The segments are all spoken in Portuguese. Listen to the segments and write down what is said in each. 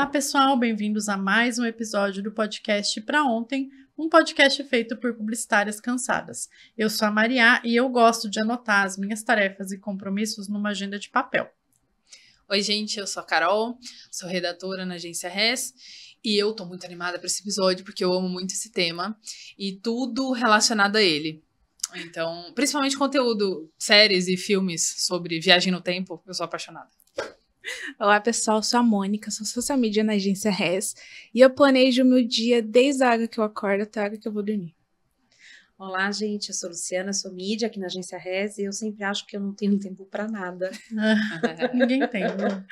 Olá, pessoal, bem-vindos a mais um episódio do podcast Pra Ontem, um podcast feito por publicitárias cansadas. Eu sou a Maria e eu gosto de anotar as minhas tarefas e compromissos numa agenda de papel. Oi, gente, eu sou a Carol, sou redatora na agência Res e eu tô muito animada para esse episódio porque eu amo muito esse tema e tudo relacionado a ele. Então, principalmente conteúdo, séries e filmes sobre viagem no tempo, eu sou apaixonada. Olá, pessoal, eu sou a Mônica, sou social media na agência Res e eu planejo o meu dia desde a hora que eu acordo até a hora que eu vou dormir. Olá, gente, eu sou Luciana, sou mídia aqui na agência Res e eu sempre acho que eu não tenho tempo para nada. Ninguém tem, né?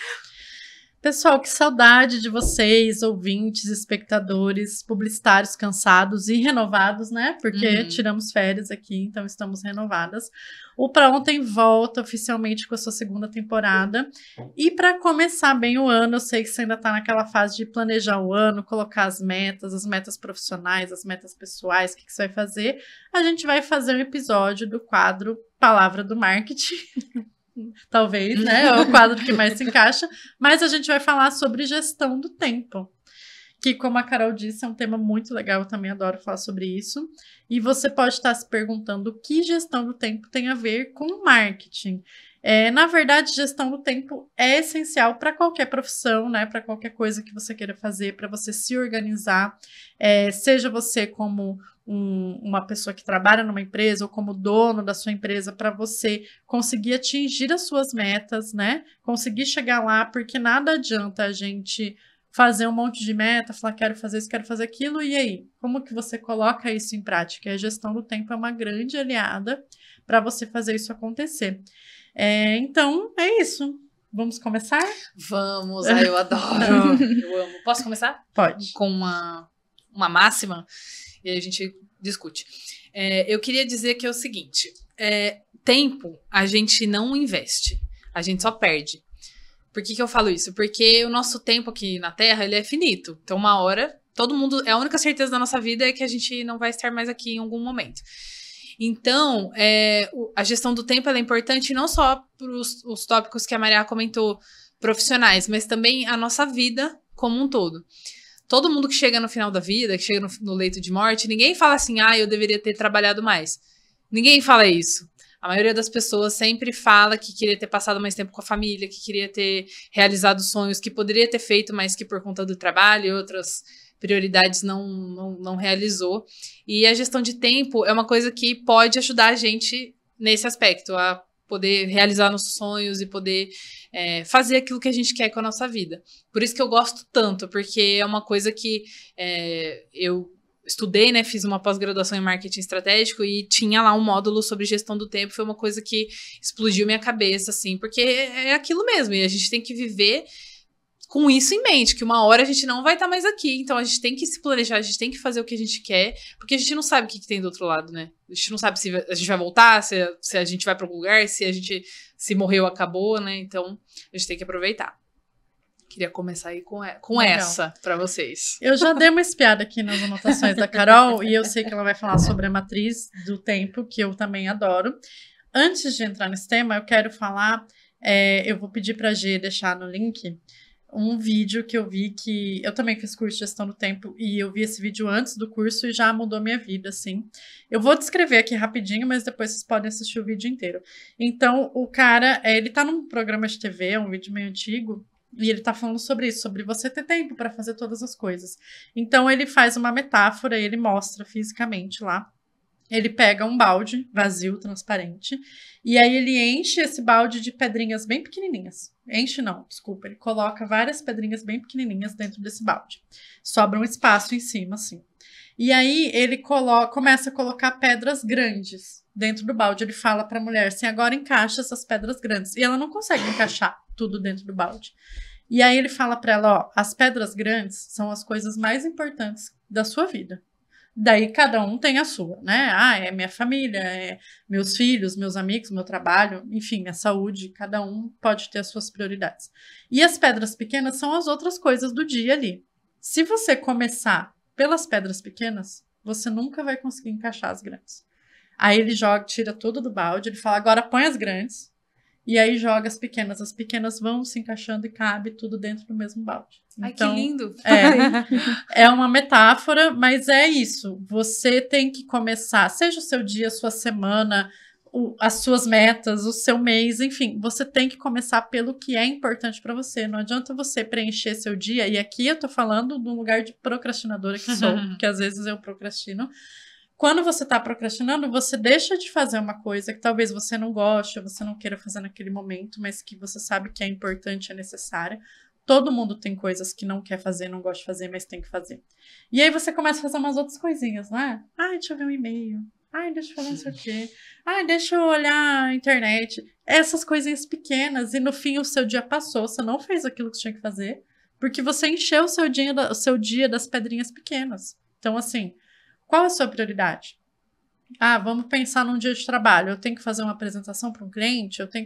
Pessoal, que saudade de vocês, ouvintes, espectadores, publicitários cansados e renovados, né? Porque tiramos férias aqui, então estamos renovadas. O Pra Ontem volta oficialmente com a sua segunda temporada. E para começar bem o ano, eu sei que você ainda está naquela fase de planejar o ano, colocar as metas profissionais, as metas pessoais, o que você vai fazer. A gente vai fazer um episódio do quadro Palavra do Marketing. Talvez, né? É o quadro que mais se encaixa. Mas a gente vai falar sobre gestão do tempo. Que, como a Carol disse, é um tema muito legal. Eu também adoro falar sobre isso. E você pode estar se perguntando o que gestão do tempo tem a ver com marketing. Na verdade, gestão do tempo é essencial para qualquer profissão, né? Para qualquer coisa que você queira fazer, para você se organizar. Seja você como uma pessoa que trabalha numa empresa ou como dono da sua empresa, para você conseguir atingir as suas metas, né? Conseguir chegar lá, porque nada adianta a gente fazer um monte de meta, falar quero fazer isso, quero fazer aquilo, e aí? Como que você coloca isso em prática? A gestão do tempo é uma grande aliada para você fazer isso acontecer. Então, é isso. Vamos começar? Vamos, eu adoro. Eu amo. Posso começar? Pode. Com uma máxima, e aí a gente discute. Eu queria dizer que é o seguinte, tempo a gente não investe, a gente só perde. Por que eu falo isso? Porque o nosso tempo aqui na Terra, ele é finito. Então, uma hora, todo mundo... A única certeza da nossa vida é que a gente não vai estar mais aqui em algum momento. Então, a gestão do tempo ela é importante não só para os tópicos que a Maria comentou, profissionais, mas também a nossa vida como um todo. Todo mundo que chega no final da vida, que chega no leito de morte, ninguém fala assim, eu deveria ter trabalhado mais. Ninguém fala isso. A maioria das pessoas sempre fala que queria ter passado mais tempo com a família, que queria ter realizado sonhos, que poderia ter feito, mas que por conta do trabalho e outras prioridades não realizou. E a gestão de tempo é uma coisa que pode ajudar a gente nesse aspecto, a poder realizar nossos sonhos e poder fazer aquilo que a gente quer com a nossa vida. Por isso que eu gosto tanto, porque é uma coisa que eu estudei, né, fiz uma pós-graduação em marketing estratégico e tinha lá um módulo sobre gestão do tempo, foi uma coisa que explodiu minha cabeça, assim, porque é aquilo mesmo, e a gente tem que viver com isso em mente, que uma hora a gente não vai estar mais aqui, então a gente tem que se planejar, a gente tem que fazer o que a gente quer, porque a gente não sabe o que tem do outro lado, né, a gente não sabe se a gente vai voltar, se a gente vai para algum lugar, se morreu, acabou, né, então a gente tem que aproveitar. Queria começar aí com essa para vocês. Eu já dei uma espiada aqui nas anotações da Carol e eu sei que ela vai falar sobre a matriz do tempo, que eu também adoro. Antes de entrar nesse tema, eu quero falar, eu vou pedir para a G deixar no link um vídeo que eu vi que eu também fiz curso de gestão do tempo e eu vi esse vídeo antes do curso e já mudou minha vida, assim. Eu vou descrever aqui rapidinho, mas depois vocês podem assistir o vídeo inteiro. Então, o cara, ele tá num programa de TV, é um vídeo meio antigo, e ele tá falando sobre isso, sobre você ter tempo para fazer todas as coisas. Então, ele faz uma metáfora e ele mostra fisicamente lá. Ele pega um balde vazio, transparente, e aí ele enche esse balde de pedrinhas bem pequenininhas. Enche não, desculpa. Ele coloca várias pedrinhas bem pequenininhas dentro desse balde. Sobra um espaço em cima, assim. E aí ele começa a colocar pedras grandes dentro do balde. Ele fala para a mulher assim, agora encaixa essas pedras grandes. E ela não consegue encaixar tudo dentro do balde. E aí ele fala para ela, as pedras grandes são as coisas mais importantes da sua vida. Daí cada um tem a sua, né? É minha família, é meus filhos, meus amigos, meu trabalho, enfim, minha saúde, cada um pode ter as suas prioridades. E as pedras pequenas são as outras coisas do dia ali. Se você começar pelas pedras pequenas, você nunca vai conseguir encaixar as grandes. Aí ele tira tudo do balde, ele fala, agora põe as grandes, e aí joga as pequenas vão se encaixando e cabe tudo dentro do mesmo balde. Ai, Então, que lindo! é uma metáfora, mas é isso. Você tem que começar, seja o seu dia, a sua semana, as suas metas, o seu mês, enfim, você tem que começar pelo que é importante para você. Não adianta você preencher seu dia, e aqui eu tô falando de um lugar de procrastinadora que sou, porque às vezes eu procrastino. Quando você tá procrastinando, você deixa de fazer uma coisa que talvez você não goste, ou você não queira fazer naquele momento, mas que você sabe que é importante, é necessária. Todo mundo tem coisas que não quer fazer, não gosta de fazer, mas tem que fazer. E aí você começa a fazer umas outras coisinhas, não é? Ai, deixa eu ver um e-mail. Ai, deixa eu fazer não sei o quê. Ai, deixa eu olhar a internet. Essas coisinhas pequenas. E no fim o seu dia passou. Você não fez aquilo que você tinha que fazer. Porque você encheu o seu dia das pedrinhas pequenas. Então, assim, qual é a sua prioridade? Ah, vamos pensar num dia de trabalho. Eu tenho que fazer uma apresentação para um cliente? Eu tenho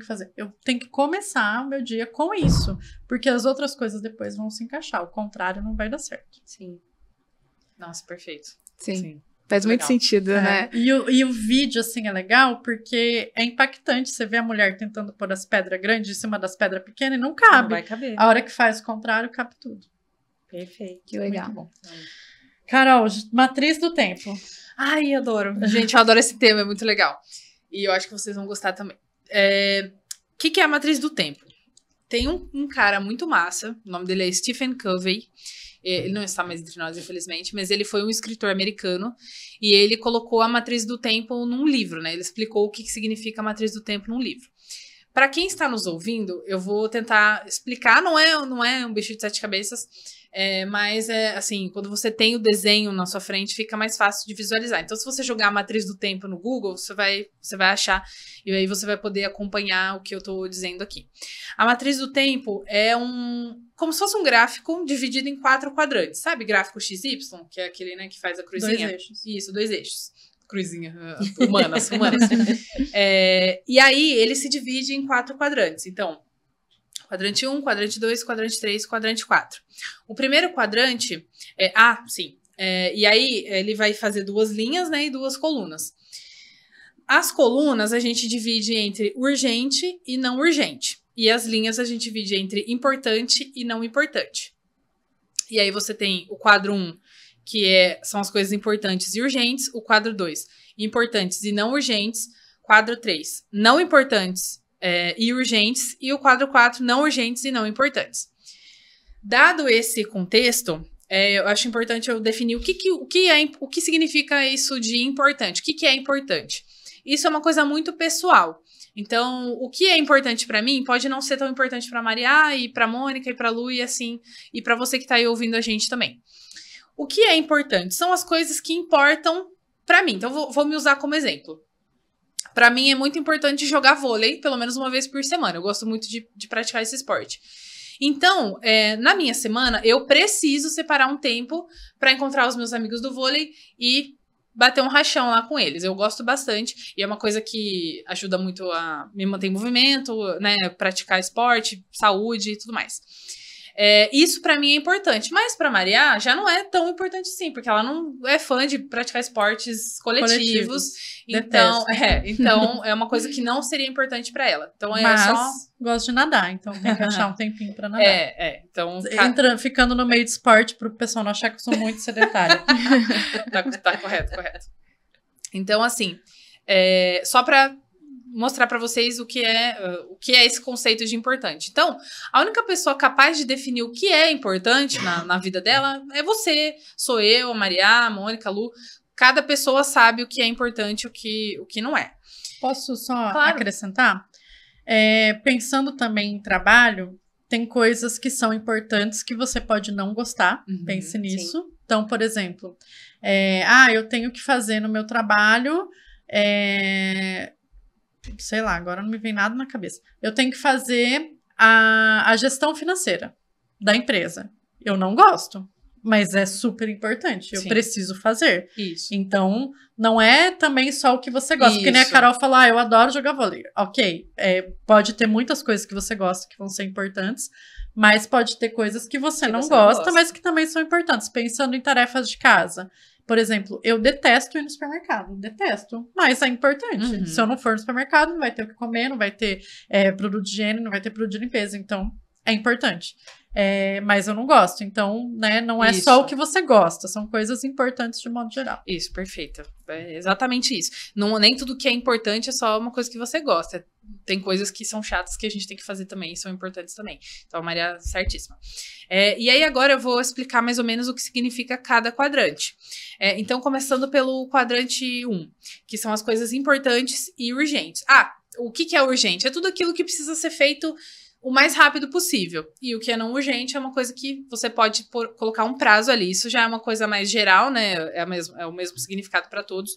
que começar o meu dia com isso. Porque as outras coisas depois vão se encaixar. O contrário não vai dar certo. Sim. Nossa, perfeito. Sim. Faz muito Legal. sentido, né? E o vídeo, assim, é legal porque é impactante. Você vê a mulher tentando pôr as pedras grandes em cima das pedras pequenas e não Não cabe. vai caber. A hora que faz o contrário, cabe tudo. Perfeito. Que legal. Muito bom. Carol, matriz do tempo. Ai, adoro. Gente, eu adoro esse tema, é muito legal. E eu acho que vocês vão gostar também. O que é a matriz do tempo? Tem um cara muito massa, o nome dele é Stephen Covey. Ele não está mais entre nós, infelizmente, mas ele foi um escritor americano e ele colocou a matriz do tempo num livro, né? Ele explicou o que significa a matriz do tempo num livro. Para quem está nos ouvindo, eu vou tentar explicar, não é um bicho de 7 cabeças, mas assim, quando você tem o desenho na sua frente, fica mais fácil de visualizar. Então, se você jogar a matriz do tempo no Google, você vai achar, e aí você vai poder acompanhar o que eu estou dizendo aqui. A matriz do tempo é como se fosse um gráfico dividido em 4 quadrantes. Sabe gráfico XY? Que é aquele, né, que faz a cruzinha? 2 eixos. Isso, 2 eixos. Cruzinha, humanas. E aí, ele se divide em 4 quadrantes. Então, quadrante 1, quadrante 2, quadrante 3, quadrante 4. O primeiro quadrante e aí, ele vai fazer 2 linhas, né, e 2 colunas. As colunas a gente divide entre urgente e não urgente. E as linhas a gente divide entre importante e não importante. E aí você tem o quadro 1, que são as coisas importantes e urgentes. O quadro 2, importantes e não urgentes. Quadro 3, não importantes e urgentes. E o quadro 4, não urgentes e não importantes. Dado esse contexto, eu acho importante eu definir o que significa isso de importante. O que é importante? Isso é uma coisa muito pessoal. Então, o que é importante pra mim pode não ser tão importante pra Maria e pra Mônica e pra Lu e assim, e pra você que tá aí ouvindo a gente também. O que é importante? São as coisas que importam pra mim. Então, vou me usar como exemplo. Pra mim é muito importante jogar vôlei, pelo menos uma vez por semana. Eu gosto muito de praticar esse esporte. Então, na minha semana, eu preciso separar um tempo pra encontrar os meus amigos do vôlei e bater um rachão lá com eles. Eu gosto bastante e é uma coisa que ajuda muito a me manter em movimento, né, praticar esporte, saúde e tudo mais. Isso pra mim é importante, mas pra Maria já não é tão importante assim, porque ela não é fã de praticar esportes coletivos. Então é uma coisa que não seria importante pra ela. Então Mas gosto de nadar, então tem que achar um tempinho pra nadar. Então Ficando no meio de esporte pro pessoal não achar que eu sou muito sedentária. Tá correto. Então, assim, só pra mostrar pra vocês o que é esse conceito de importante. Então, a única pessoa capaz de definir o que é importante na vida dela é você, sou eu, a Maria, a Mônica, a Lu. Cada pessoa sabe o que é importante e o que não é. Posso só Claro. acrescentar? Pensando também em trabalho, tem coisas que são importantes que você pode não gostar. Pense nisso. Então, por exemplo, eu tenho que fazer no meu trabalho... sei lá, agora não me vem nada na cabeça. Eu tenho que fazer a gestão financeira da empresa. Eu não gosto, mas é super importante. Eu Sim. preciso fazer. Isso. Então, não é também só o que você gosta. Porque nem a Carol falou, eu adoro jogar vôlei. Ok, pode ter muitas coisas que você gosta que vão ser importantes, mas pode ter coisas que você não gosta, mas que também são importantes. Pensando em tarefas de casa. Por exemplo, eu detesto ir no supermercado, detesto, mas é importante. Uhum. Se eu não for no supermercado, não vai ter o que comer, não vai ter produto de higiene, não vai ter produto de limpeza, então é importante. Mas eu não gosto, então, né, não é só o que você gosta, são coisas importantes de modo geral. Isso, perfeito. É exatamente isso. Não, nem tudo que é importante é só uma coisa que você gosta. Tem coisas que são chatas que a gente tem que fazer também, e são importantes também. Então, a Maria, certíssima. E aí, agora eu vou explicar mais ou menos o que significa cada quadrante. Então, começando pelo quadrante 1, que são as coisas importantes e urgentes. O que é urgente? É tudo aquilo que precisa ser feito o mais rápido possível. E o que é não urgente é uma coisa que você pode colocar um prazo ali. Isso já é uma coisa mais geral, né? É o mesmo significado para todos.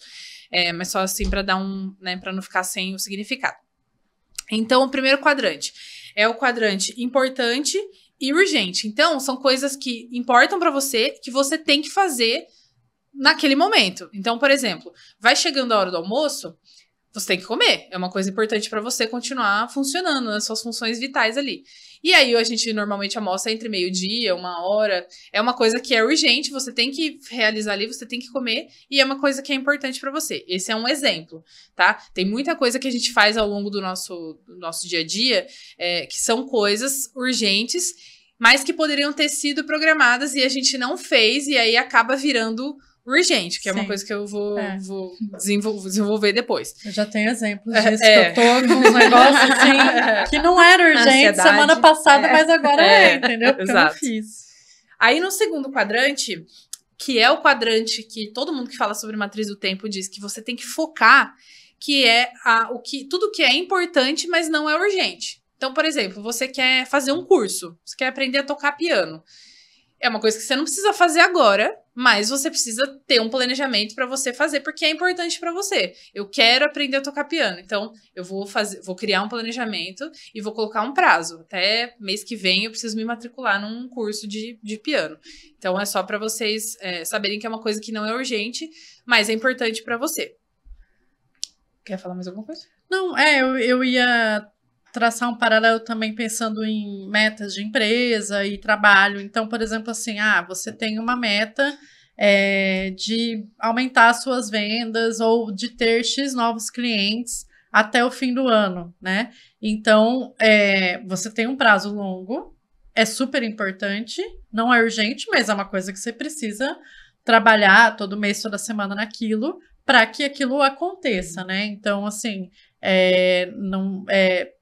Mas só assim para dar né, para não ficar sem o significado. Então, o primeiro quadrante é o quadrante importante e urgente. Então, são coisas que importam para você, que você tem que fazer naquele momento. Então, por exemplo, vai chegando a hora do almoço, você tem que comer. É uma coisa importante para você continuar funcionando nas suas funções vitais ali. E aí, a gente normalmente almoça entre meio-dia, 1h. É uma coisa que é urgente, você tem que realizar ali, você tem que comer. E é uma coisa que é importante para você. Esse é um exemplo, tá? Tem muita coisa que a gente faz ao longo do nosso dia a dia, que são coisas urgentes, mas que poderiam ter sido programadas e a gente não fez. E aí, acaba virando urgente, que é uma coisa que eu vou desenvolver depois. Eu já tenho exemplos disso, que eu tô com uns negócios assim, que não era urgente semana passada, mas agora entendeu? Porque eu não fiz. Aí no segundo quadrante, que é o quadrante que todo mundo que fala sobre matriz do tempo diz que você tem que focar, que é tudo que é importante, mas não é urgente. Então, por exemplo, você quer fazer um curso, você quer aprender a tocar piano. É uma coisa que você não precisa fazer agora, mas você precisa ter um planejamento para você fazer, porque é importante para você. Eu quero aprender a tocar piano, então eu vou criar um planejamento e vou colocar um prazo. Até mês que vem eu preciso me matricular num curso de piano. Então é só para vocês saberem que é uma coisa que não é urgente, mas é importante para você. Quer falar mais alguma coisa? Não, eu ia traçar um paralelo também pensando em metas de empresa e trabalho. Então, por exemplo, assim, você tem uma meta de aumentar as suas vendas ou de ter X novos clientes até o fim do ano, né? Então, você tem um prazo longo, é super importante, não é urgente, mas é uma coisa que você precisa trabalhar todo mês, toda semana naquilo, para que aquilo aconteça, né? Então, assim,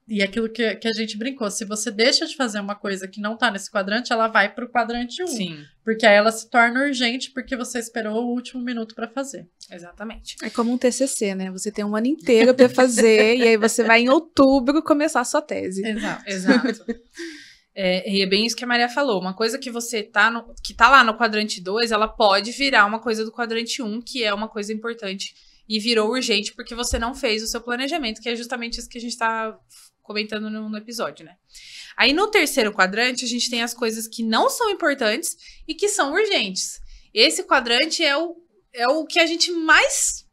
e aquilo que a gente brincou, se você deixa de fazer uma coisa que não tá nesse quadrante, ela vai pro quadrante 1. Sim. Porque aí ela se torna urgente porque você esperou o último minuto para fazer. Exatamente. É como um TCC, né? Você tem um ano inteiro para fazer e aí você vai em outubro começar a sua tese. Exato. E é bem isso que a Maria falou. Uma coisa que você que tá lá no quadrante 2, ela pode virar uma coisa do quadrante 1, que é uma coisa importante e virou urgente porque você não fez o seu planejamento, que é justamente isso que a gente tá comentando no episódio, né? Aí no terceiro quadrante, a gente tem as coisas que não são importantes e que são urgentes. Esse quadrante é o que a gente mais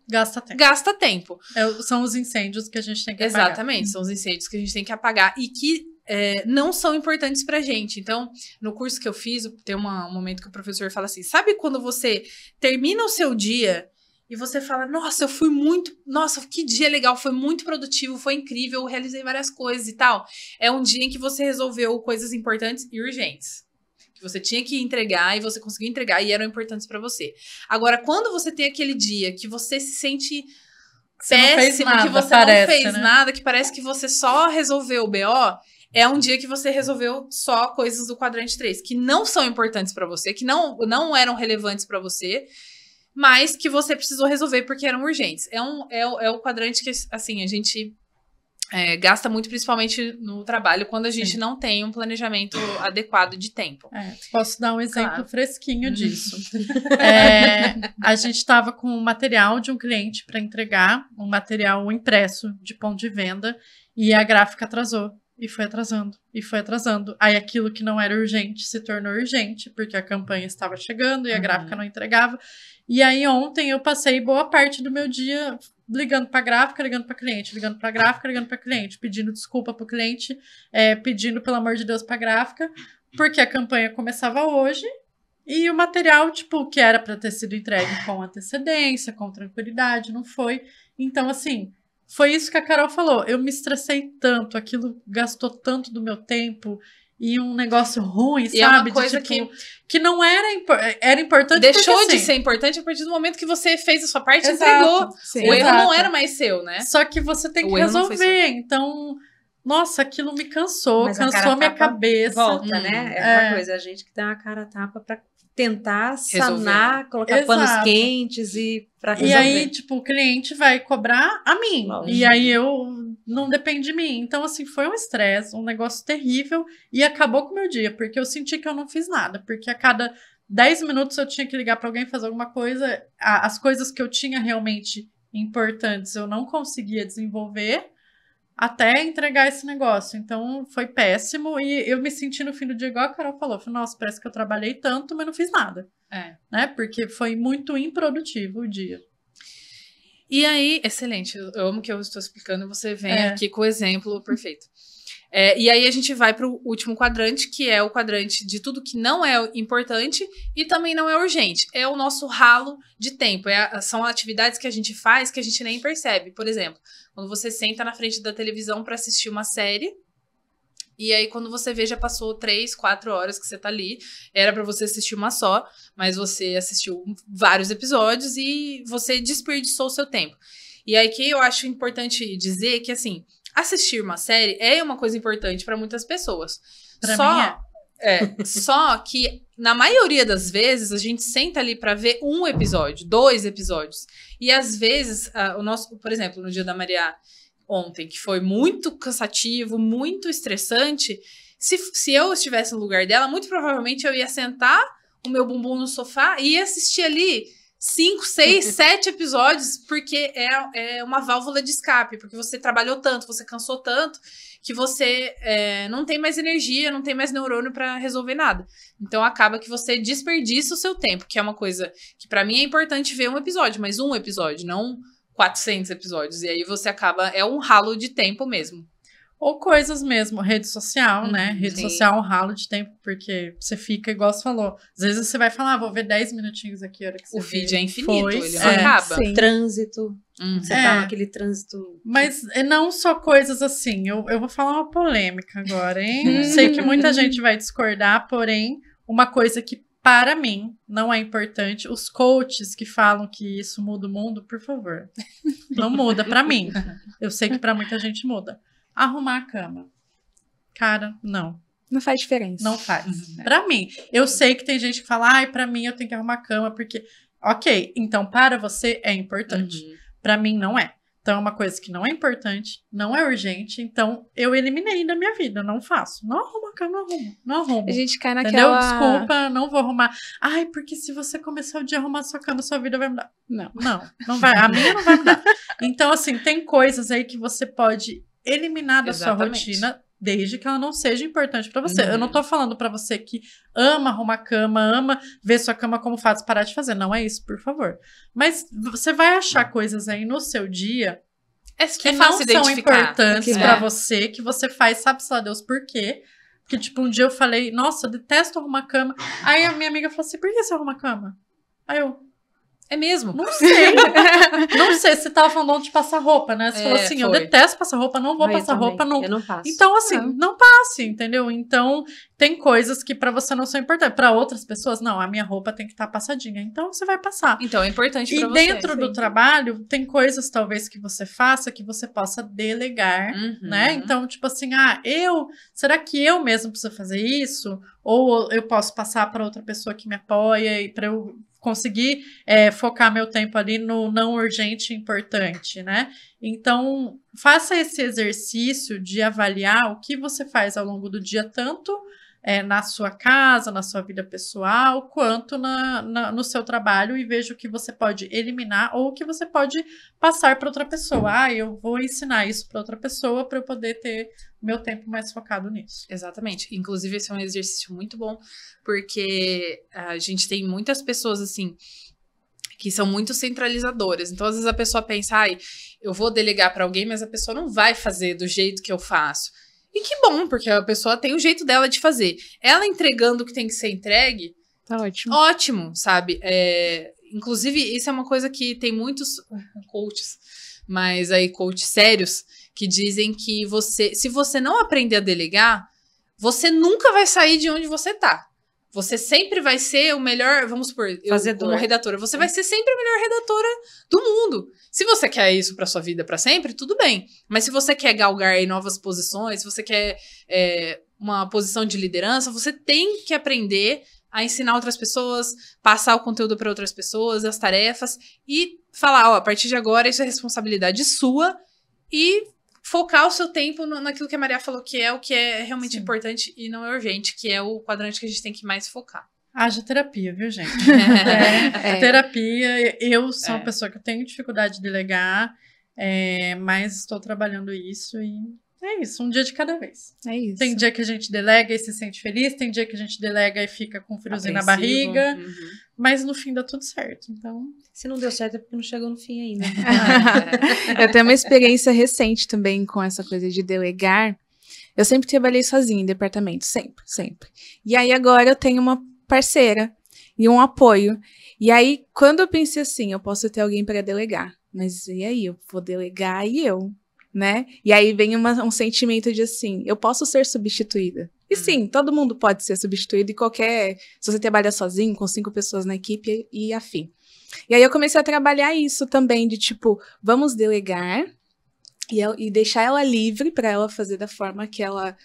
gasta tempo. São os incêndios que a gente tem que apagar. Exatamente, são os incêndios que a gente tem que apagar e que não são importantes pra gente. Então, no curso que eu fiz, tem um momento que o professor fala assim, sabe quando você termina o seu dia e você fala, nossa, que dia legal, foi muito produtivo, foi incrível, eu realizei várias coisas e tal. É um dia em que você resolveu coisas importantes e urgentes. Que você tinha que entregar e você conseguiu entregar e eram importantes pra você. Agora, quando você tem aquele dia que você se sente péssimo, que você não fez nada, que parece que você só resolveu o BO, é um dia que você resolveu só coisas do quadrante 3, que não são importantes pra você, que não eram relevantes pra você, mas que você precisou resolver porque eram urgentes. É o quadrante que, assim, a gente gasta muito, principalmente no trabalho, quando a gente não tem um planejamento adequado de tempo. Posso dar um exemplo fresquinho disso. A gente estava com um material de um cliente para entregar, um material impresso de ponto de venda, e a gráfica atrasou. E foi atrasando, e foi atrasando. Aí aquilo que não era urgente se tornou urgente, porque a campanha estava chegando e a gráfica não entregava. E aí ontem eu passei boa parte do meu dia ligando para a gráfica, ligando para cliente, ligando para a gráfica, ligando para cliente, pedindo desculpa para o cliente, pedindo pelo amor de Deus para a gráfica, porque a campanha começava hoje E o material, tipo, que era para ter sido entregue com antecedência, com tranquilidade, não foi. Então, assim, foi isso que a Carol falou. Eu me estressei tanto, aquilo gastou tanto do meu tempo e um negócio ruim, E sabe? é uma coisa que não era, era importante. Deixou porque, de assim, ser importante a partir do momento que você fez a sua parte e Exato. entregou. Sim. O erro Exato. não era mais seu, né? Só que você tem que O erro não foi resolver. Então, nossa, aquilo me cansou, Mas a cansou cara a minha tapa cabeça. Volta, né? É É. uma coisa, a gente que dá a cara a tapa pra tentar Resolver. sanar, colocar Exato. panos quentes e pra resolver. E aí, tipo, o cliente vai cobrar a mim. Lógico. E aí eu não depende de mim. Então, assim, foi um estresse, um negócio terrível. E acabou com o meu dia, porque eu senti que eu não fiz nada. Porque a cada 10 minutos eu tinha que ligar pra alguém fazer alguma coisa. As coisas que eu tinha realmente importantes eu não conseguia desenvolver até entregar esse negócio. Então, foi péssimo. E eu me senti no fim do dia igual a Carol falou. Falei, nossa, parece que eu trabalhei tanto, mas não fiz nada. Né? Porque foi muito improdutivo o dia. E aí, excelente. Eu amo que eu estou explicando e você vem É. aqui com o exemplo perfeito. E aí a gente vai para o último quadrante, que é o quadrante de tudo que não é importante e também não é urgente. É o nosso ralo de tempo. São atividades que a gente faz que a gente nem percebe. Por exemplo, quando você senta na frente da televisão para assistir uma série, e aí quando você vê, já passou 3, 4 horas que você tá ali. Era para você assistir uma só, mas você assistiu vários episódios e você desperdiçou o seu tempo. E aí que eu acho importante dizer que, assim, assistir uma série é uma coisa importante para muitas pessoas. Pra mim Só que, na maioria das vezes, a gente senta ali para ver um episódio, 2 episódios. E às vezes, por exemplo, no dia da Maria ontem, que foi muito cansativo, muito estressante, se eu estivesse no lugar dela, muito provavelmente eu ia sentar o meu bumbum no sofá e ia assistir ali 5, 6, 7 episódios, porque é uma válvula de escape, porque você trabalhou tanto, você cansou tanto, que você não tem mais energia, não tem mais neurônio para resolver nada. Então acaba que você desperdiça o seu tempo, que é uma coisa que para mim é importante ver um episódio, mas um episódio, não 400 episódios. E aí você acaba, é um ralo de tempo mesmo. Ou coisas mesmo, rede social, né? Rede sim. social é um ralo de tempo, porque você fica, igual você falou, às vezes você vai falar, vou ver 10 minutinhos aqui, a hora que você O vê. vídeo é infinito, Foi, ele não é. acaba. Sim. Trânsito. Você tá naquele trânsito. Mas não só coisas assim, eu vou falar uma polêmica agora, hein? Sei que muita gente vai discordar, porém, uma coisa que para mim não é importante, os coaches que falam que isso muda o mundo, por favor, não muda pra mim. Eu sei que pra muita gente muda. Arrumar a cama. Cara, não. Não faz diferença. Não faz. Pra mim. Eu sei que tem gente que fala, ai, pra mim eu tenho que arrumar a cama, porque... Ok, então para você é importante. Pra mim não é. Então é uma coisa que não é importante, não é urgente, então eu eliminei da minha vida, não faço. Não arrumo a cama, não arrumo. A gente cai Entendeu? naquela... Desculpa, não vou arrumar. Ai, porque se você começar o dia a arrumar sua cama, sua vida vai mudar. Não. Não vai. A minha não vai mudar. Então, assim, tem coisas aí que você pode eliminar da Exatamente. sua rotina, desde que ela não seja importante pra você. Eu não tô falando pra você que ama arrumar cama, ama ver sua cama como fatos, parar de fazer. Não é isso, por favor. Mas você vai achar coisas aí no seu dia que não fácil são identificar. importantes Que pra é. você, que você faz, sabe-se lá Deus por quê. Porque, tipo, um dia eu falei, nossa, eu detesto arrumar cama. Aí a minha amiga falou assim, por que você arruma cama? Aí eu, É mesmo? não sei. Não sei, você tava falando ontem de passar roupa, né? Você falou assim, eu foi. detesto passar roupa, não vou Ah, eu passar também. roupa, não. Eu não passo. Então, assim, não passe, entendeu? Então, tem coisas que pra você não são importantes. Pra outras pessoas, não, a minha roupa tem que estar passadinha. Então, você vai passar. Então é importante E pra você. dentro do trabalho, tem coisas talvez que você faça que você possa delegar, né? Então, tipo assim, será que eu mesmo preciso fazer isso? Ou eu posso passar para outra pessoa que me apoia e para eu conseguir focar meu tempo ali no não urgente e importante, né? Então, faça esse exercício de avaliar o que você faz ao longo do dia, tanto na sua casa, na sua vida pessoal, quanto no seu trabalho, e veja o que você pode eliminar ou o que você pode passar para outra pessoa. Eu vou ensinar isso para outra pessoa para eu poder ter meu tempo mais focado nisso. Exatamente. Inclusive, esse é um exercício muito bom, porque a gente tem muitas pessoas, assim, que são muito centralizadoras. Então, às vezes a pessoa pensa, eu vou delegar para alguém, mas a pessoa não vai fazer do jeito que eu faço. E que bom, porque a pessoa tem o jeito dela de fazer. Ela entregando o que tem que ser entregue, Tá ótimo. Ótimo, sabe? Inclusive, isso é uma coisa que tem muitos coaches, mas aí coaches sérios, que dizem que se você não aprender a delegar, você nunca vai sair de onde você tá. Você sempre vai ser o melhor, vamos supor, como redatora, você vai ser sempre a melhor redatora do mundo. Se você quer isso pra sua vida pra sempre, tudo bem. Mas se você quer galgar aí novas posições, se você quer uma posição de liderança, você tem que aprender a ensinar outras pessoas, passar o conteúdo para outras pessoas, as tarefas, e falar, ó, a partir de agora isso é responsabilidade sua, e focar o seu tempo naquilo que a Maria falou, que é o que é realmente importante e não é urgente, que é o quadrante que a gente tem que mais focar. Haja terapia, viu, gente? Terapia. Eu sou uma pessoa que eu tenho dificuldade de delegar, mas estou trabalhando isso e é isso, um dia de cada vez. É isso. Tem dia que a gente delega e se sente feliz, tem dia que a gente delega e fica com friozinho na barriga, mas no fim dá tudo certo, então... Se não deu certo é porque não chegou no fim ainda. Eu tenho uma experiência recente também com essa coisa de delegar. Eu sempre trabalhei sozinha em departamento, sempre. E aí agora eu tenho uma parceira e um apoio. E aí, quando eu pensei assim, eu posso ter alguém para delegar, mas e aí, eu vou delegar e eu... né? E aí vem um sentimento de assim, eu posso ser substituída. E sim, todo mundo pode ser substituído se você trabalha sozinho, com 5 pessoas na equipe e afim. E aí eu comecei a trabalhar isso também, de tipo, vamos delegar e deixar ela livre para ela fazer da forma que ela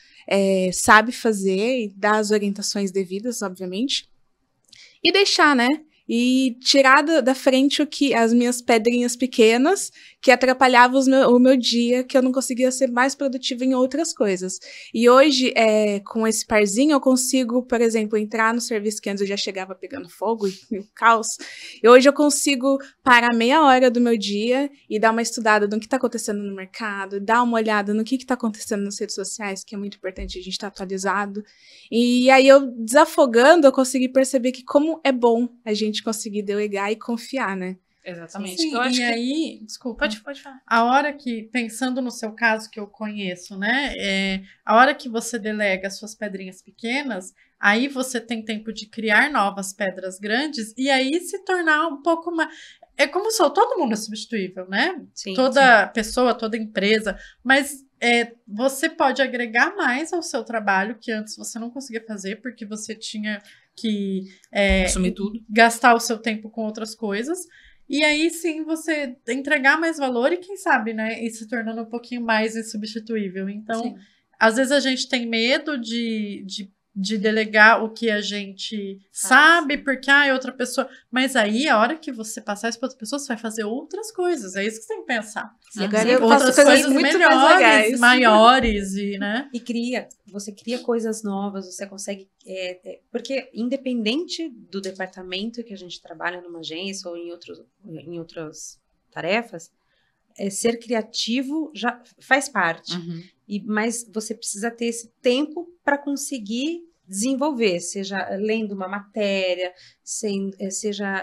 sabe fazer e dar as orientações devidas, obviamente. E deixar, né? E tirar da frente as minhas pedrinhas pequenas que atrapalhavam o meu dia, que eu não conseguia ser mais produtiva em outras coisas. E hoje, com esse parzinho, eu consigo, por exemplo, entrar no serviço que antes eu já chegava pegando fogo e o caos. E hoje eu consigo parar meia hora do meu dia e dar uma estudada no que está acontecendo no mercado, dar uma olhada no que está acontecendo nas redes sociais, que é muito importante a gente estar atualizado. E aí eu, desafogando, eu consegui perceber que como é bom a gente conseguir delegar e confiar, né? Exatamente. Sim, eu acho e aí, desculpa. Pode falar. A hora que, pensando no seu caso que eu conheço, né? A hora que você delega as suas pedrinhas pequenas, aí você tem tempo de criar novas pedras grandes e aí se tornar um pouco mais... É como todo mundo é substituível, né? Sim, toda pessoa, toda empresa, mas você pode agregar mais ao seu trabalho que antes você não conseguia fazer porque você tinha que assumir tudo, gastar o seu tempo com outras coisas. E aí sim você entregar mais valor e quem sabe, né? E se tornando um pouquinho mais insubstituível. Então, às vezes a gente tem medo de delegar o que a gente sabe, porque é outra pessoa. Mas aí, a hora que você passar isso para outra pessoa, você vai fazer outras coisas. É isso que você tem que pensar. E agora eu outras faço coisas muito melhores, maiores, e, né? E você cria coisas novas, você consegue... porque independente do departamento que a gente trabalha numa agência ou em outras tarefas, ser criativo já faz parte. Mas você precisa ter esse tempo para conseguir desenvolver, seja lendo uma matéria, seja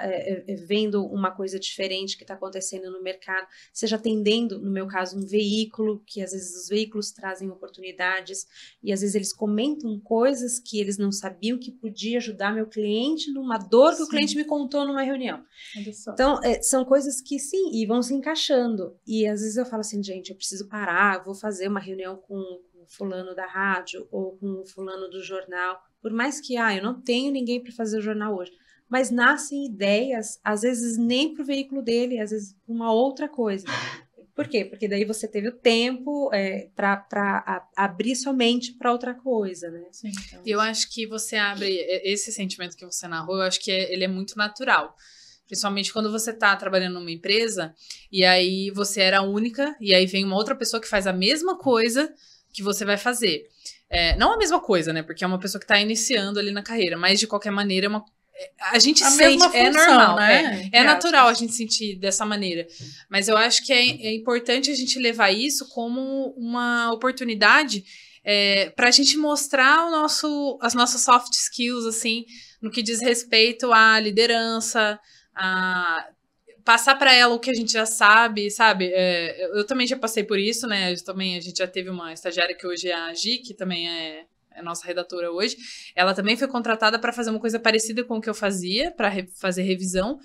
vendo uma coisa diferente que está acontecendo no mercado, seja atendendo, no meu caso, um veículo, que às vezes os veículos trazem oportunidades e às vezes eles comentam coisas que eles não sabiam que podia ajudar meu cliente numa dor que o cliente me contou numa reunião. Então, são coisas que sim, e vão se encaixando. E às vezes eu falo assim, gente, eu preciso parar, vou fazer uma reunião com fulano da rádio ou com fulano do jornal, por mais que eu não tenho ninguém para fazer o jornal hoje, mas nascem ideias, às vezes nem para o veículo dele, às vezes uma outra coisa. Por quê? Porque daí você teve o tempo para abrir sua mente para outra coisa, né? Sim, então. E eu acho que você abre esse sentimento que você narrou, eu acho que ele é muito natural. Principalmente quando você tá trabalhando numa empresa e aí você era a única e aí vem uma outra pessoa que faz a mesma coisa que você vai fazer. Não a mesma coisa, né? Porque é uma pessoa que tá iniciando ali na carreira, mas de qualquer maneira a gente sente, função, normal, né? É natural a gente sentir dessa maneira. Mas eu acho que é importante a gente levar isso como uma oportunidade pra gente mostrar as nossas soft skills, assim, no que diz respeito à liderança, passar para ela o que a gente já sabe. Eu também já passei por isso, né? A gente já teve uma estagiária que hoje é a Gi, que também é a nossa redatora hoje, ela também foi contratada para fazer uma coisa parecida com o que eu fazia, para fazer revisão.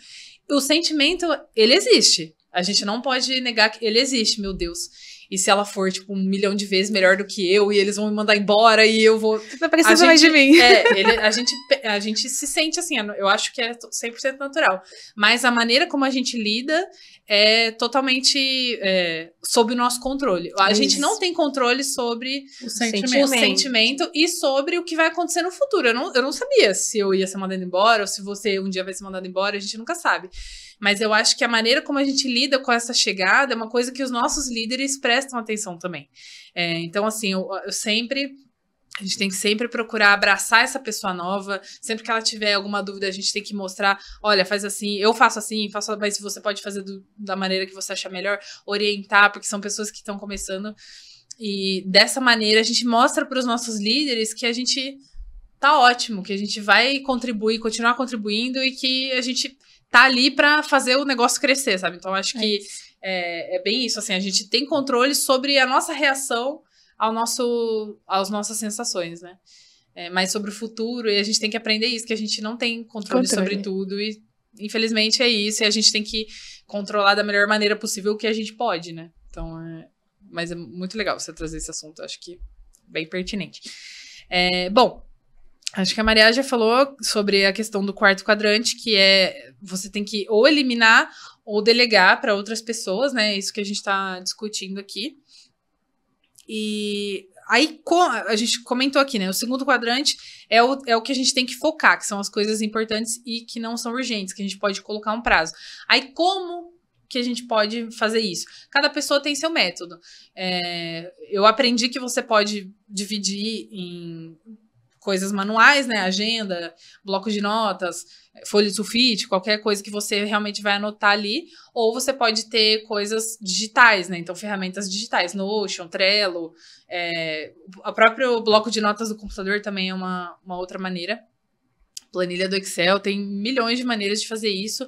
O sentimento, ele existe. A gente não pode negar que ele existe, meu Deus. E se ela for, tipo, 1 milhão de vezes melhor do que eu, e eles vão me mandar embora, e eu vou... Não precisa mais de mim. A gente se sente assim, eu acho que é 100% natural. Mas a maneira como a gente lida é totalmente sob o nosso controle. A gente não tem controle sobre O o sentimento. sentimento e sobre o que vai acontecer no futuro. Eu não sabia se eu ia ser mandada embora, ou se você um dia vai ser mandado embora, a gente nunca sabe. Mas eu acho que a maneira como a gente lida com essa chegada é uma coisa que os nossos líderes prestam atenção também. Então, assim, a gente tem que sempre procurar abraçar essa pessoa nova. Sempre que ela tiver alguma dúvida, a gente tem que mostrar, olha, faz assim, eu faço assim, mas você pode fazer da maneira que você achar melhor, orientar, porque são pessoas que estão começando. E dessa maneira, a gente mostra para os nossos líderes que a gente tá ótimo, que a gente vai contribuir, continuar contribuindo e que a gente tá ali para fazer o negócio crescer, sabe? Então, acho que é bem isso, assim, a gente tem controle sobre a nossa reação às nossas sensações, né? Mas sobre o futuro, e a gente tem que aprender isso, que a gente não tem controle sobre tudo, e infelizmente é isso, e a gente tem que controlar da melhor maneira possível o que a gente pode, né? Então, mas é muito legal você trazer esse assunto, acho que bem pertinente. Bom, acho que a Maria já falou sobre a questão do quarto quadrante, que você tem que ou eliminar ou delegar para outras pessoas, né? Isso que a gente está discutindo aqui. E aí, a gente comentou aqui, né? O segundo quadrante é o que a gente tem que focar, que são as coisas importantes e que não são urgentes, que a gente pode colocar um prazo. Aí, como que a gente pode fazer isso? Cada pessoa tem seu método. Eu aprendi que você pode dividir em coisas manuais, né? Agenda, bloco de notas, folha de sulfite, qualquer coisa que você realmente vai anotar ali. Ou você pode ter coisas digitais, né? Então, ferramentas digitais, Notion, Trello. O próprio bloco de notas do computador também é uma outra maneira. Planilha do Excel, tem milhões de maneiras de fazer isso.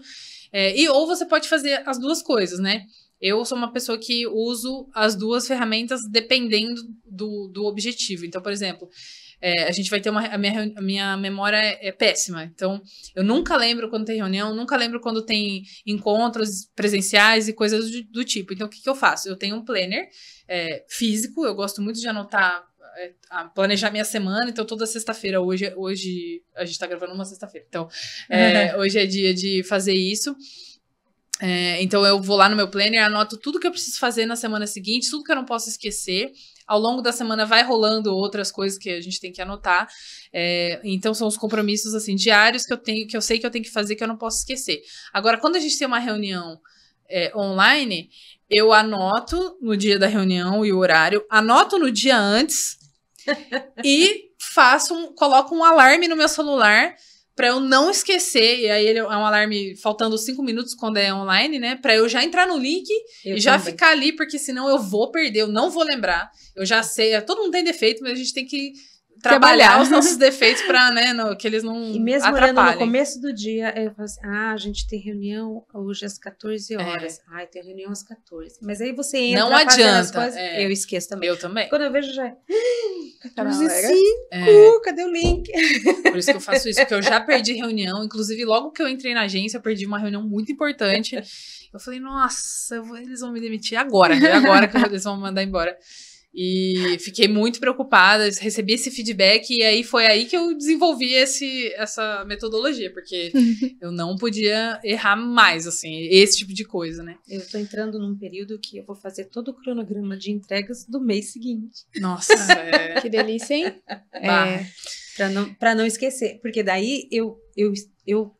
Ou você pode fazer as duas coisas, né? Eu sou uma pessoa que uso as duas ferramentas dependendo do objetivo. Então, por exemplo, a gente vai ter a minha memória é péssima. Então, eu nunca lembro quando tem reunião, nunca lembro quando tem encontros presenciais e coisas do tipo. Então, o que eu faço? Eu tenho um planner físico, eu gosto muito de anotar, planejar minha semana. Então, toda sexta-feira, hoje a gente tá gravando uma sexta-feira. Então, hoje é dia de fazer isso. Então, eu vou lá no meu planner, anoto tudo que eu preciso fazer na semana seguinte, tudo que eu não posso esquecer. Ao longo da semana vai rolando outras coisas que a gente tem que anotar. Então, são os compromissos assim, diários que eu sei que eu tenho que fazer, que eu não posso esquecer. Agora, quando a gente tem uma reunião online, eu anoto no dia da reunião e o horário, anoto no dia antes e coloco um alarme no meu celular para eu não esquecer, e aí ele é um alarme faltando 5 minutos quando é online, né? Para eu já entrar no link e já ficar ali, porque senão eu vou perder, eu não vou lembrar. Eu já sei, todo mundo tem defeito, mas a gente tem que trabalhar os nossos defeitos para, né, que eles não E mesmo atrapalhem. olhando no começo do dia, eu falo assim, a gente tem reunião hoje às 14 horas. Tem reunião às 14. Mas aí você entra não fazendo adianta, as coisas, eu esqueço também. Eu também. Quando eu vejo já 14h05, cadê o link? Por isso que eu faço isso, porque eu já perdi reunião, inclusive logo que eu entrei na agência, eu perdi uma reunião muito importante. Eu falei, nossa, eles vão me demitir agora, é agora que eles vão me mandar embora. E fiquei muito preocupada, recebi esse feedback, e aí foi aí que eu desenvolvi essa metodologia, porque eu não podia errar mais, assim, esse tipo de coisa, né? Eu tô entrando num período que eu vou fazer todo o cronograma de entregas do mês seguinte. Nossa, que delícia, hein? Pra não esquecer, porque daí eu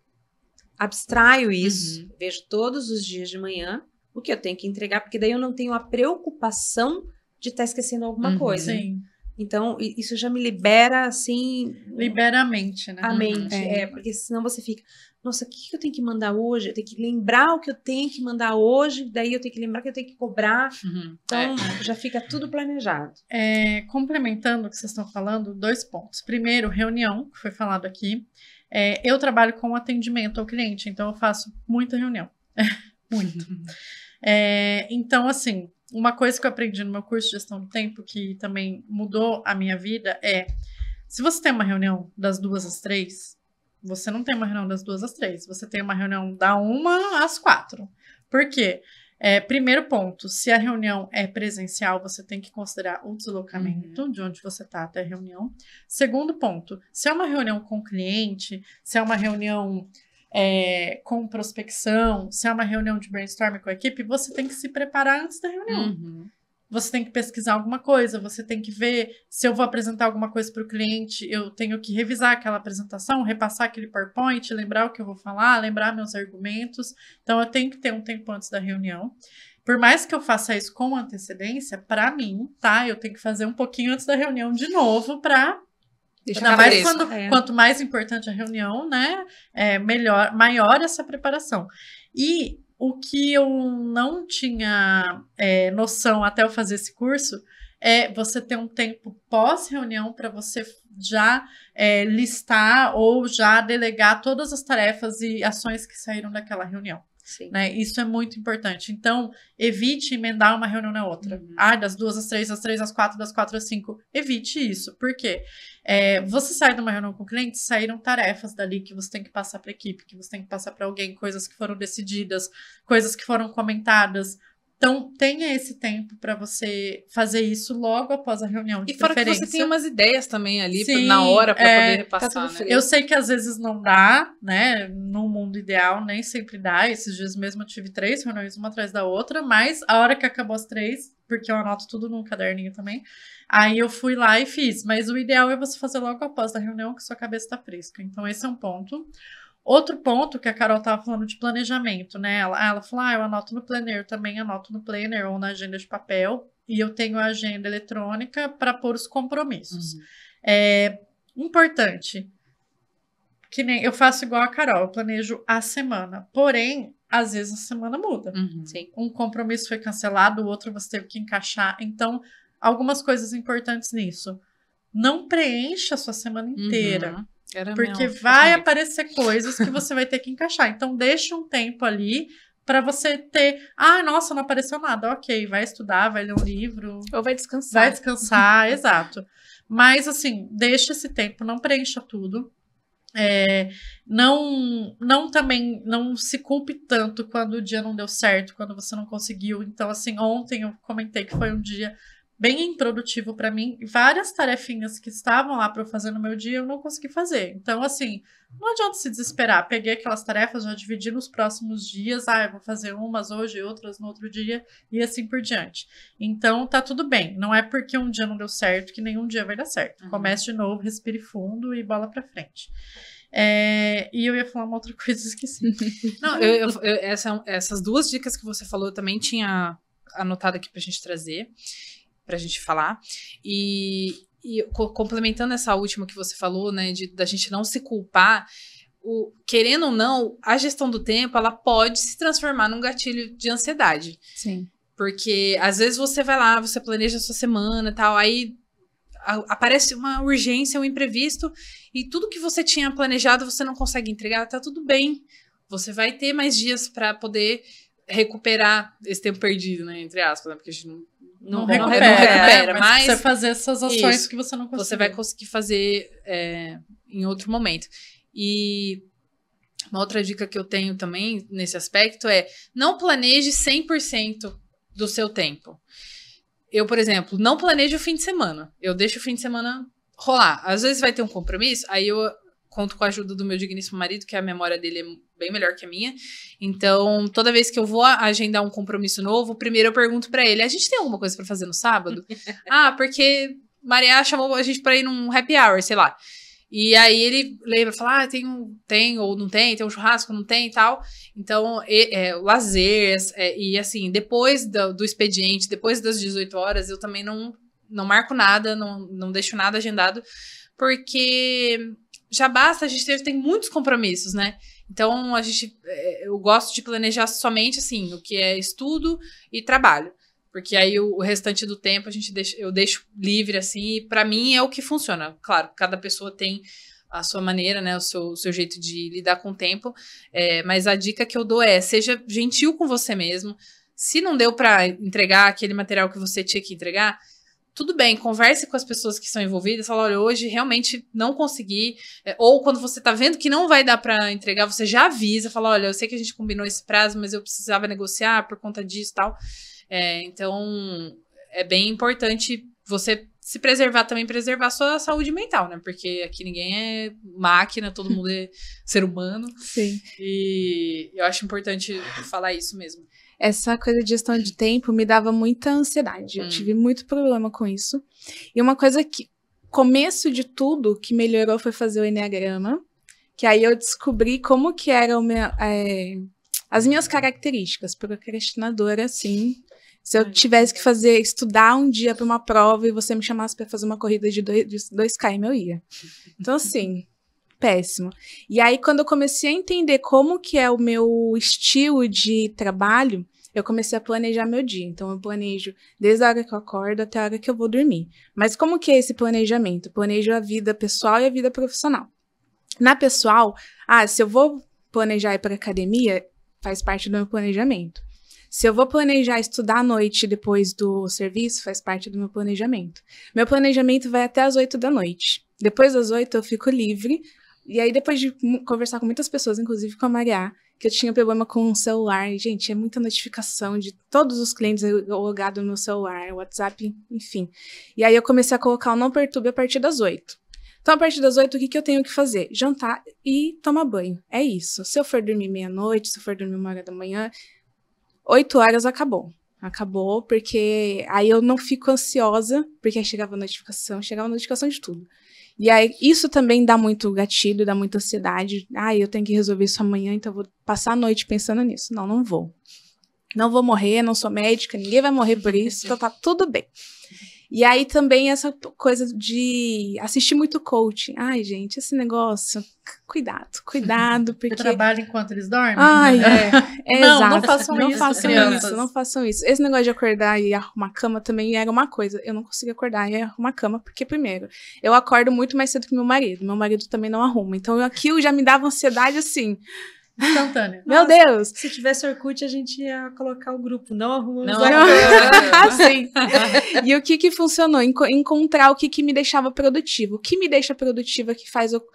abstraio isso, vejo todos os dias de manhã o que eu tenho que entregar, porque daí eu não tenho a preocupação de estar esquecendo alguma coisa. Sim. Então, isso já me libera, assim... Libera a mente, né? A mente, porque senão você fica... Nossa, o que eu tenho que mandar hoje? Eu tenho que lembrar o que eu tenho que mandar hoje, daí eu tenho que lembrar que eu tenho que cobrar. Então, já fica tudo planejado. Complementando o que vocês estão falando, 2 pontos. Primeiro, reunião, que foi falado aqui. Eu trabalho com atendimento ao cliente, então eu faço muita reunião. Muito. Então, assim... Uma coisa que eu aprendi no meu curso de gestão do tempo, que também mudou a minha vida, Se você tem uma reunião das 2 às 3, você não tem uma reunião das 2 às 3, você tem uma reunião da 1 às 4. Por quê? Primeiro ponto, se a reunião é presencial, você tem que considerar o deslocamento de onde você está até a reunião. Segundo ponto, se é uma reunião com cliente, se é uma reunião com prospecção, se é uma reunião de brainstorming com a equipe, você tem que se preparar antes da reunião. Você tem que pesquisar alguma coisa, você tem que ver se eu vou apresentar alguma coisa para o cliente, eu tenho que revisar aquela apresentação, repassar aquele PowerPoint, lembrar o que eu vou falar, lembrar meus argumentos. Então, eu tenho que ter um tempo antes da reunião. Por mais que eu faça isso com antecedência, para mim, tá? Eu tenho que fazer um pouquinho antes da reunião de novo para... Ainda mais quanto mais importante a reunião, né? Maior essa preparação. E o que eu não tinha noção até eu fazer esse curso é você ter um tempo pós-reunião para você já listar ou já delegar todas as tarefas e ações que saíram daquela reunião. Sim. Né? Isso é muito importante. Então, evite emendar uma reunião na outra. Das 2 às 3, das 3 às 4, das 4 às 5. Evite isso. Por quê? Você sai de uma reunião com o cliente, saíram tarefas dali que você tem que passar para a equipe, que você tem que passar para alguém, coisas que foram decididas, coisas que foram comentadas. Então, tenha esse tempo para você fazer isso logo após a reunião, de fora preferência. que você tem umas ideias também ali Sim, na hora para poder repassar, né? Eu sei que às vezes não dá, né? No mundo ideal, nem sempre dá. Esses dias mesmo eu tive 3 reuniões, uma atrás da outra, mas a hora que acabou as 3, porque eu anoto tudo num caderninho também, aí eu fui lá e fiz. Mas o ideal é você fazer logo após a reunião, que sua cabeça está fresca. Então, esse é um ponto. Outro ponto que a Carol estava falando de planejamento, né? Ela falou, eu anoto no Planner, eu também anoto no Planner ou na agenda de papel, e eu tenho a agenda eletrônica para pôr os compromissos. Importante, que nem eu faço igual a Carol, eu planejo a semana, porém, às vezes a semana muda. Sim. Um compromisso foi cancelado, o outro você teve que encaixar, então, algumas coisas importantes nisso. Não preencha a sua semana inteira. Porque vai aparecer coisas que você vai ter que encaixar. Então, deixa um tempo ali para você ter... nossa, não apareceu nada. Ok, vai estudar, vai ler um livro. Ou vai descansar. Vai descansar, exato. Mas, assim, deixa esse tempo, não preencha tudo. Não se culpe tanto quando o dia não deu certo, quando você não conseguiu. Então, assim, ontem eu comentei que foi um dia bem improdutivo para mim. Várias tarefinhas que estavam lá para eu fazer no meu dia, eu não consegui fazer. Então, assim, não adianta se desesperar. Peguei aquelas tarefas, já dividi nos próximos dias. Eu vou fazer umas hoje, outras no outro dia, e assim por diante. Então, tá tudo bem. Não é porque um dia não deu certo que nenhum dia vai dar certo. Comece de novo, respire fundo e bola pra frente. E eu ia falar uma outra coisa, esqueci. Não, essas 2 dicas que você falou eu também tinha anotado aqui pra gente trazer, pra gente falar. E complementando essa última que você falou, né, da gente não se culpar, querendo ou não, a gestão do tempo, ela pode se transformar num gatilho de ansiedade. Sim. Porque, às vezes, você vai lá, você planeja a sua semana e tal, aí aparece uma urgência, um imprevisto, e tudo que você tinha planejado, você não consegue entregar, tá tudo bem. Você vai ter mais dias para poder recuperar esse tempo perdido, né, entre aspas, né, porque a gente não recupera, mas você fazer essas ações que você não conseguiu. Você vai conseguir fazer em outro momento. E uma outra dica que eu tenho também nesse aspecto é não planeje 100% do seu tempo. Eu, por exemplo, não planejo o fim de semana. Eu deixo o fim de semana rolar. Às vezes vai ter um compromisso, aí eu conto com a ajuda do meu digníssimo marido, que a memória dele é bem melhor que a minha. Então, toda vez que eu vou agendar um compromisso novo, primeiro eu pergunto pra ele, a gente tem alguma coisa pra fazer no sábado? Porque Maria chamou a gente pra ir num happy hour, sei lá. E aí ele lembra, fala, tem ou não tem um churrasco, não tem e tal. Então, o lazer, e assim, depois do expediente, depois das 18 horas, eu também não marco nada, não deixo nada agendado, porque já basta, a gente tem muitos compromissos, né? Então, eu gosto de planejar somente, assim, o que é estudo e trabalho. Porque aí o restante do tempo eu deixo livre, assim, e pra mim é o que funciona. Claro, cada pessoa tem a sua maneira, né, o seu jeito de lidar com o tempo, mas a dica que eu dou seja gentil com você mesmo. Se não deu pra entregar aquele material que você tinha que entregar, tudo bem, converse com as pessoas que são envolvidas, fala, olha, hoje realmente não consegui, ou quando você tá vendo que não vai dar pra entregar, você já avisa, fala, olha, eu sei que a gente combinou esse prazo, mas eu precisava negociar por conta disso e tal. Então, é bem importante você se preservar também, preservar a sua saúde mental, né? Porque aqui ninguém é máquina, todo mundo é ser humano. Sim. E eu acho importante falar isso mesmo. Essa coisa de gestão de tempo me dava muita ansiedade. Eu tive muito problema com isso. E uma coisa que, começo de tudo, que melhorou foi fazer o Enneagrama. Que aí eu descobri como que eram as minhas características. Procrastinadora, assim. Se eu tivesse que estudar um dia para uma prova e você me chamasse para fazer uma corrida de 2 km, eu ia. Então, assim, péssimo. E aí, quando eu comecei a entender como que é o meu estilo de trabalho, eu comecei a planejar meu dia. Então, eu planejo desde a hora que eu acordo até a hora que eu vou dormir. Mas como que é esse planejamento? Eu planejo a vida pessoal e a vida profissional. Na pessoal, se eu vou planejar ir para academia, faz parte do meu planejamento. Se eu vou planejar estudar à noite depois do serviço, faz parte do meu planejamento. Meu planejamento vai até as 8 da noite. Depois das 8 eu fico livre. E aí depois de conversar com muitas pessoas, inclusive com a Maria, que eu tinha problema com o celular. E, gente, é muita notificação de todos os clientes logados no meu celular, WhatsApp, enfim. E aí eu comecei a colocar o não perturbe a partir das 8. Então, a partir das 8, o que eu tenho que fazer? Jantar e tomar banho. É isso. Se eu for dormir meia-noite, se eu for dormir 1h da manhã... 8 horas acabou. Acabou, porque aí eu não fico ansiosa, porque aí chegava notificação de tudo. E aí isso também dá muito gatilho, dá muita ansiedade. Eu tenho que resolver isso amanhã, então eu vou passar a noite pensando nisso. Não vou. Não vou morrer, não sou médica, ninguém vai morrer por isso, então tá tudo bem. E aí também essa coisa de assistir muito coaching. Gente, esse negócio, cuidado, porque... Eu trabalho enquanto eles dormem? Exato. Não façam isso. Esse negócio de acordar e arrumar a cama também era uma coisa. Eu não conseguia acordar e arrumar a cama, porque primeiro, eu acordo muito mais cedo que meu marido também não arruma. Então aquilo já me dava ansiedade assim... Instantânea. Meu Deus! Se tivesse Orkut, a gente ia colocar o grupo. Não arrumamos Sim. E o que funcionou? Encontrar o que me deixava produtivo. O que me deixa produtiva, que faz eu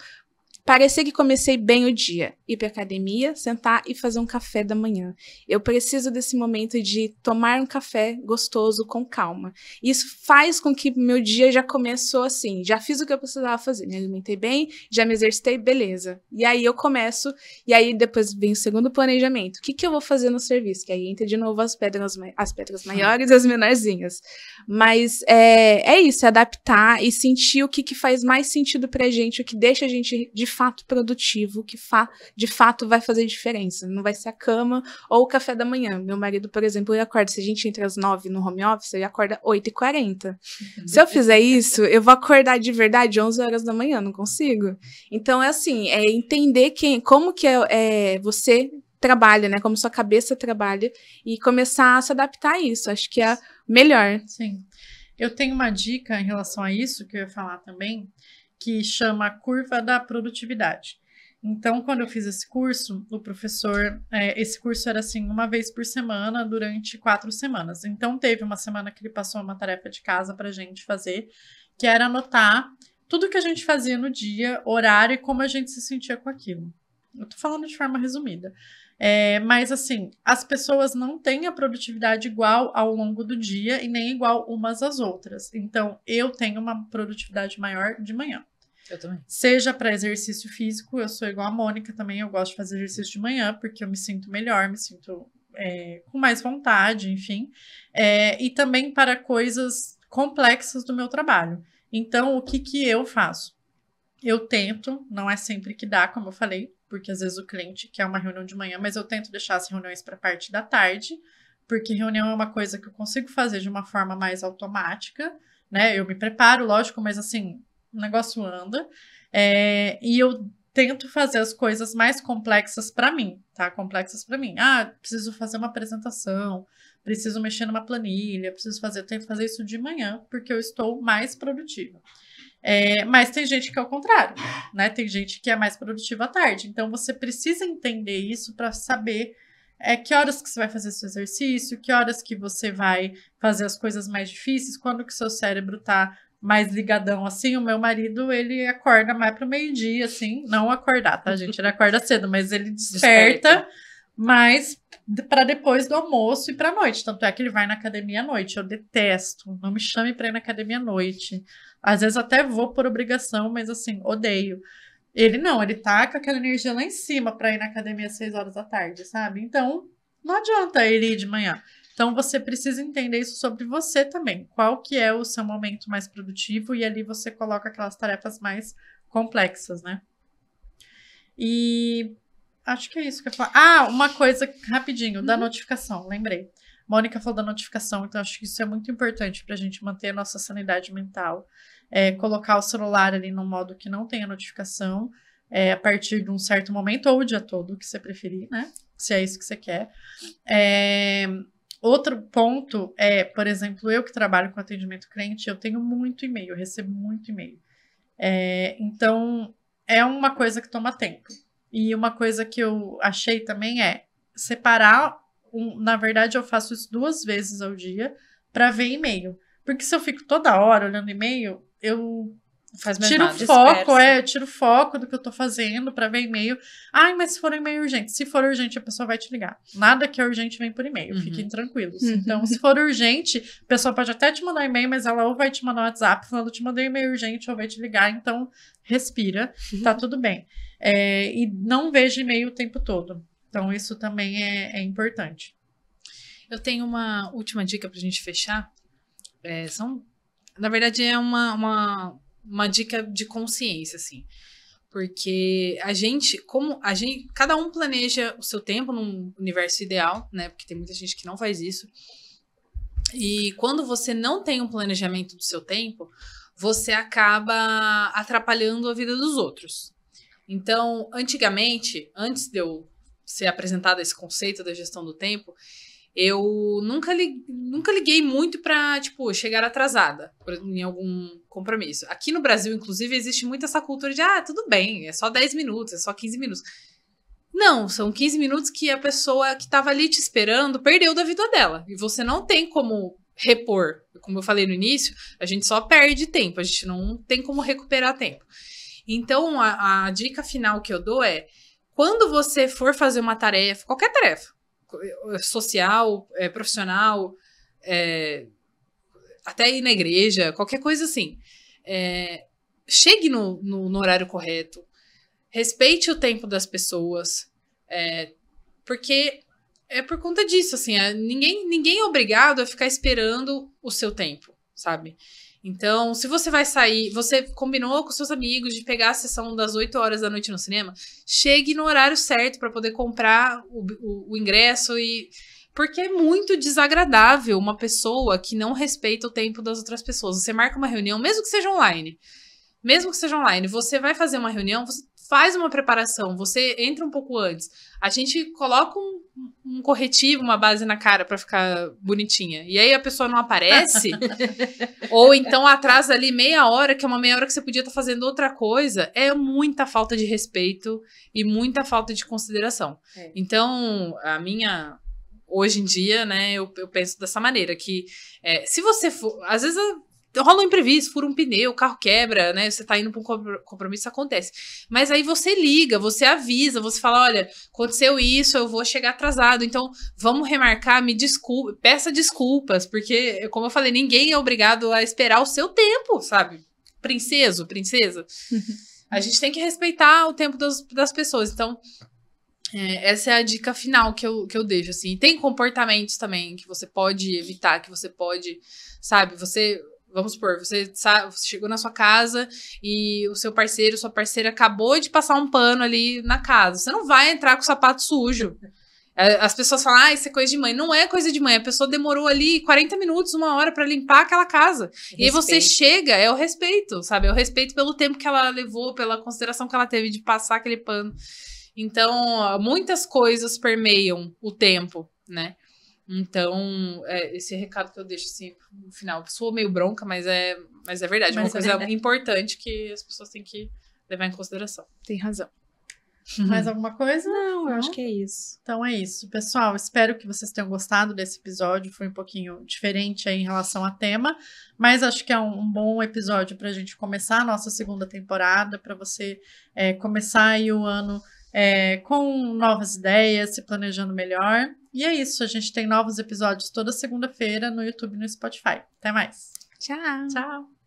parecer que comecei bem o dia. Ir pra academia, sentar e fazer um café da manhã. Eu preciso desse momento de tomar um café gostoso, com calma. Isso faz com que meu dia já começou assim. Já fiz o que eu precisava fazer. Me alimentei bem, já me exercitei, beleza. E aí eu começo, e aí depois vem o segundo planejamento. O que eu vou fazer no serviço? Que aí entra de novo as pedras maiores e as menorzinhas. Mas é isso, é adaptar e sentir o que faz mais sentido pra gente, o que deixa a gente de fato produtivo, o que de fato vai fazer diferença. Não vai ser a cama ou o café da manhã. Meu marido, por exemplo, ele acorda, se a gente entra às 9 no home office, ele acorda 8h40. Se eu fizer isso, eu vou acordar de verdade 11 horas da manhã, não consigo. Então é assim, é entender como que você trabalha, né? Como sua cabeça trabalha e começar a se adaptar a isso. Acho que é melhor. Sim. Eu tenho uma dica em relação a isso, que eu ia falar também, que chama Curva da Produtividade. Então, quando eu fiz esse curso, o professor, esse curso era assim, uma vez por semana, durante 4 semanas. Então, teve uma semana que ele passou uma tarefa de casa pra gente fazer, que era anotar tudo que a gente fazia no dia, horário e como a gente se sentia com aquilo. Eu tô falando de forma resumida. Mas, assim, as pessoas não têm a produtividade igual ao longo do dia e nem igual umas às outras. Então, eu tenho uma produtividade maior de manhã. Eu também. Seja para exercício físico, eu sou igual a Mônica também, eu gosto de fazer exercício de manhã, porque eu me sinto melhor, me sinto com mais vontade, enfim. E também para coisas complexas do meu trabalho. Então, o que eu faço? Eu tento, não é sempre que dá, como eu falei, porque às vezes o cliente quer uma reunião de manhã, mas eu tento deixar as reuniões para a parte da tarde, porque reunião é uma coisa que eu consigo fazer de uma forma mais automática, né? Eu me preparo, lógico, mas assim, o negócio anda. E eu tento fazer as coisas mais complexas para mim, tá? Complexas para mim. Preciso fazer uma apresentação, preciso mexer numa planilha, eu tenho que fazer isso de manhã, porque eu estou mais produtiva. Mas tem gente que é o contrário, né? Tem gente que é mais produtiva à tarde. Então, você precisa entender isso para saber que horas que você vai fazer seu exercício, que horas que você vai fazer as coisas mais difíceis, quando que seu cérebro tá mais ligadão, assim. O meu marido, ele acorda mais pro meio-dia, assim, não acordar, tá, gente? Ele acorda cedo, mas ele desperta. Mas para depois do almoço e pra noite. Tanto é que ele vai na academia à noite. Eu detesto. Não me chame pra ir na academia à noite. Às vezes até vou por obrigação, mas assim, odeio. Ele não, ele tá com aquela energia lá em cima pra ir na academia às 6 horas da tarde, sabe? Então, não adianta ele ir de manhã. Então, você precisa entender isso sobre você também. Qual que é o seu momento mais produtivo e ali você coloca aquelas tarefas mais complexas, né? E acho que é isso que eu ia falar. Ah, uma coisa rapidinho, da notificação, lembrei. Mônica falou da notificação, então acho que isso é muito importante pra gente manter a nossa sanidade mental. Colocar o celular ali no modo que não tenha notificação, a partir de um certo momento, ou o dia todo, que você preferir, né? Se é isso que você quer. Outro ponto por exemplo, eu que trabalho com atendimento cliente, eu tenho muito e-mail, eu recebo muito e-mail. Então, é uma coisa que toma tempo. E uma coisa que eu achei também é separar, na verdade eu faço isso 2 vezes ao dia para ver e-mail. Porque se eu fico toda hora olhando e-mail, eu tiro o foco do que eu tô fazendo para ver e-mail. Ai, mas se for um e-mail urgente. Se for urgente, a pessoa vai te ligar. Nada que é urgente vem por e-mail. Fiquem tranquilos. Então, se for urgente, a pessoa pode até te mandar um e-mail, mas ela ou vai te mandar um WhatsApp falando, te mandei um e-mail urgente, ou vai te ligar. Então, respira. Tá tudo bem. E não veja e-mail o tempo todo. Então, isso também é importante. Eu tenho uma última dica pra gente fechar. Na verdade, é uma dica de consciência, assim. Porque cada um planeja o seu tempo num universo ideal, né? Porque tem muita gente que não faz isso. E quando você não tem um planejamento do seu tempo, você acaba atrapalhando a vida dos outros. Então, antigamente, antes de eu ser apresentado esse conceito da gestão do tempo, eu nunca liguei muito pra, tipo, chegar atrasada em algum compromisso. Aqui no Brasil, inclusive, existe muito essa cultura de, tudo bem, é só 10 minutos, é só 15 minutos. Não, são 15 minutos que a pessoa que tava ali te esperando perdeu da vida dela. E você não tem como repor. Como eu falei no início, a gente só perde tempo, a gente não tem como recuperar tempo. Então, a dica final que eu dou é, quando você for fazer uma tarefa, qualquer tarefa, social, profissional, até ir na igreja, qualquer coisa assim, chegue no horário correto, respeite o tempo das pessoas, porque é por conta disso, assim, ninguém é obrigado a ficar esperando o seu tempo, sabe? Então, se você vai sair, você combinou com seus amigos de pegar a sessão das 8 horas da noite no cinema, chegue no horário certo para poder comprar o ingresso porque é muito desagradável uma pessoa que não respeita o tempo das outras pessoas. Você marca uma reunião, mesmo que seja online, você vai fazer uma reunião, você faz uma preparação, você entra um pouco antes. A gente coloca um corretivo, uma base na cara pra ficar bonitinha. E aí a pessoa não aparece, ou então atrasa ali meia hora, que é uma meia hora que você podia estar fazendo outra coisa. É muita falta de respeito e muita falta de consideração. Então, hoje em dia, né, eu penso dessa maneira, que se você for, às vezes rola um imprevisto, fura um pneu, o carro quebra, né? Você tá indo pra um compromisso, acontece. Mas aí você liga, você avisa, você fala, olha, aconteceu isso, eu vou chegar atrasado, então vamos remarcar, me desculpe, peça desculpas, porque, como eu falei, ninguém é obrigado a esperar o seu tempo, sabe? Princesa. A gente tem que respeitar o tempo das pessoas, então essa é a dica final que eu deixo, assim. Tem comportamentos também que você pode evitar, que você pode, sabe, vamos supor, você chegou na sua casa e o seu parceiro, sua parceira acabou de passar um pano ali na casa. Você não vai entrar com o sapato sujo. As pessoas falam, isso é coisa de mãe. Não é coisa de mãe. A pessoa demorou ali 40 minutos, 1 hora pra limpar aquela casa. E aí você chega, é o respeito, sabe? É o respeito pelo tempo que ela levou, pela consideração que ela teve de passar aquele pano. Então, muitas coisas permeiam o tempo, né? Então, esse recado que eu deixo, assim, no final. Sou meio bronca, mas é verdade. Uma coisa importante que as pessoas têm que levar em consideração. Tem razão. Mais alguma coisa? Não, eu acho que é isso. Então é isso. Pessoal, espero que vocês tenham gostado desse episódio. Foi um pouquinho diferente aí em relação ao tema, mas acho que é um bom episódio para a gente começar a nossa segunda temporada, para você começar aí o ano com novas ideias, se planejando melhor. E é isso, a gente tem novos episódios toda segunda-feira no YouTube e no Spotify. Até mais. Tchau. Tchau.